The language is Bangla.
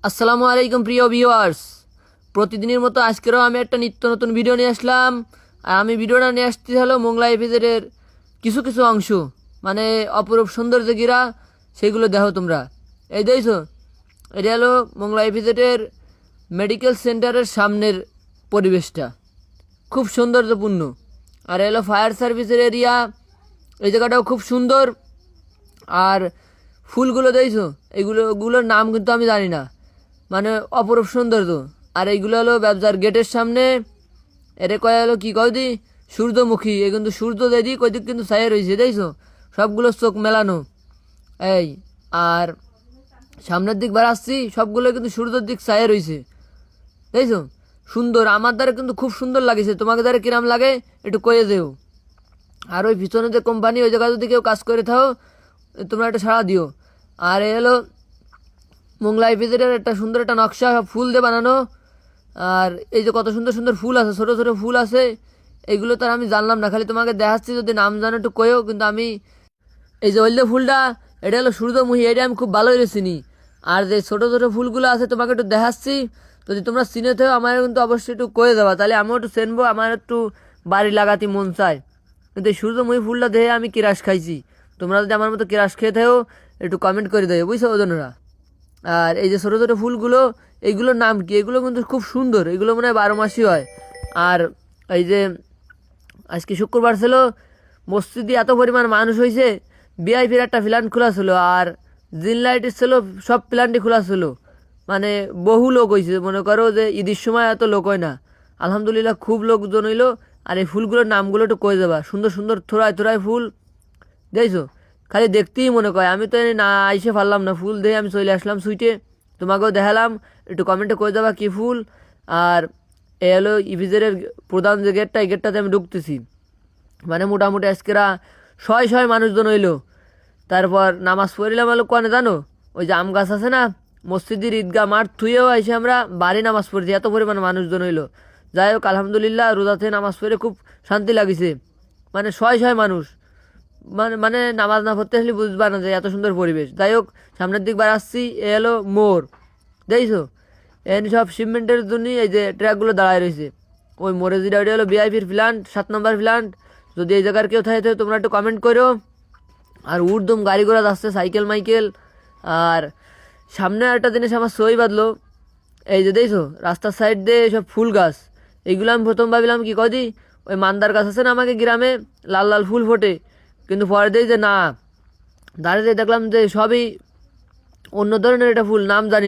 আসসালামু আলাইকুম প্রিয় ভিউয়ার্স, প্রতিদিনের মতো আজকেরও আমি একটা নিত্য নতুন ভিডিও নিয়ে আসলাম। আর আমি ভিডিওটা নিয়ে আসতে হলো মোংলা এপিজেডের কিছু কিছু অংশ, মানে অপরূপ সৌন্দর্য গিরা সেগুলো দেখো তোমরা। এই দেখছো, এটা হলো মোংলা এপিজেডের মেডিকেল সেন্টারের সামনের পরিবেশটা, খুব সৌন্দর্যপূর্ণ। আর এলো ফায়ার সার্ভিসের এরিয়া, এই জায়গাটাও খুব সুন্দর। আর ফুলগুলো দেখছো, এগুলোর নাম কিন্তু আমি জানি না, মানে অপরূপ সৌন্দর্য। আর এইগুলো হলো ব্যবসার গেটের সামনে, এরে কয় হলো কি কয় দি সূর্যমুখী, এ কিন্তু সূর্য দেদি কয়দিক কিন্তু ছায়া রয়েছে দেখছো, সবগুলো চোখ মেলানো। এই আর সামনের দিক বাড়াচ্ছি, সবগুলো কিন্তু সূর্যের দিক ছায়া রয়েছে দেখছো, সুন্দর। আমার দ্বারা কিন্তু খুব সুন্দর লাগেছে, তোমাকে দ্বারা কিরাম লাগে একটু কয়ে দেও। আর ওই পিছনে যে কোম্পানি, ওই জায়গায় যদি কেউ কাজ করে থাও তোমরা একটা সাড়া দিও। আর এ হলো মোংলা এপিজেডের একটা সুন্দর একটা নকশা, ফুল দিয়ে বানানো। আর এই যে কত সুন্দর সুন্দর ফুল আছে, ছোট ছোট ফুল আছে, এগুলো তো আর আমি জানলাম না, খালি তোমাকে দেখাচ্ছি, যদি নাম জানো একটু কয়েও। কিন্তু আমি এই যে হলদে ফুলটা, এটা হলো সূর্যমুখী, এটা আমি খুব ভালো করে চিনি। আর যে ছোট ছোট ফুলগুলো আছে তোমাকে একটু দেখাচ্ছি, যদি তোমরা চিনে থাকো আমার কিন্তু অবশ্যই একটু কয়ে দেওয়া, তাহলে আমিও একটু চেনবো, আমার একটু বাড়ি লাগাতে মন চায়। কিন্তু এই সূর্যমুখী ফুলটা দেখে আমি কিরাস খাইছি, তোমরা যদি আমার মতো কিরাস খেয়ে থাকো একটু কমেন্ট করে দেবে, বুঝছো ওজনরা। আর এই যে ছোটো ছোটো ফুলগুলো, এইগুলোর নাম কি? এগুলো কিন্তু খুব সুন্দর, এগুলো মনে হয় 12 মাসই হয়। আর এই যে আজকে শুক্রবার ছিল, মসজিদে এত পরিমাণ মানুষ হয়েছে, ভিআইপির একটা প্ল্যান্ট খোলা ছিল, আর জিন লাইটের ছিল, সব প্ল্যান্টই খোলা ছিল। মানে বহু লোক হয়েছে, মনে করো যে ঈদের সময় এত লোক হয় না। আলহামদুলিল্লাহ খুব লোকজন হইলো। আর এই ফুলগুলোর নামগুলো একটু কয়ে দেবা, সুন্দর সুন্দর থোড়ায় থোড়ায় ফুল দেখছো, খালি দেখতেই মনে কয়। আমি তো না আইসে পারলাম না, ফুল দিয়ে আমি চলে আসলাম সুইটে, তোমাকেও দেখালাম, একটু কমেন্টে করে দেবা কী ফুল। আর এ হলো ইভিজের প্রধান যে গেটটা, এই গেটটাতে আমি ঢুকতেছি। মানে মোটামুটি আজকেরা শয় শয় মানুষজন হইলো। তারপর নামাজ পড়িলাম হলো কোয়ানে জানো, ওই যে আম গাছ আছে না, মসজিদের ঈদগাহ মাঠ থুয়েও এসে আমরা বাড়ি নামাজ পড়ছি, এত পরিমাণ মানুষজন হইলো। যাই হোক আলহামদুলিল্লাহ, রোজাতে নামাজ পড়ে খুব শান্তি লাগিছে। মানে শয় শয় মানুষ, মানে মানে নামাজ না পড়তে আসলে বুঝবা না যে এত সুন্দর পরিবেশ। যাই হোক সামনের দিক বার আসছি, এ হলো মোড় দেখছো, এখানে সব শিপমেন্টের জন্যই এই যে ট্রাকগুলো দাঁড়ায় রয়েছে। ওই মোড়ে যেটা, ওইটা হলো ভিআইপির প্ল্যান্ট, 7 নম্বর প্ল্যান্ট। যদি এই জায়গার কেউ থাকে তোমরা একটু কমেন্ট করো। আর উর্দম গাড়ি ঘোড়া যাচ্ছে, সাইকেল মাইকেল। আর সামনে একটা জিনিস আমার সই বাঁধলো, এই যে দেখছো রাস্তার সাইড দিয়ে সব ফুল গাছ, এইগুলো আমি প্রথম ভাবিলাম কি কদি ওই মান্দার গাছ আছে না আমাকে গ্রামে, লাল লাল ফুল ফোটে। কিন্তু পরে দেখি যে না, দাঁড়িয়ে দেখলাম যে সবই অন্য ধরনের একটা ফুল, নাম জানি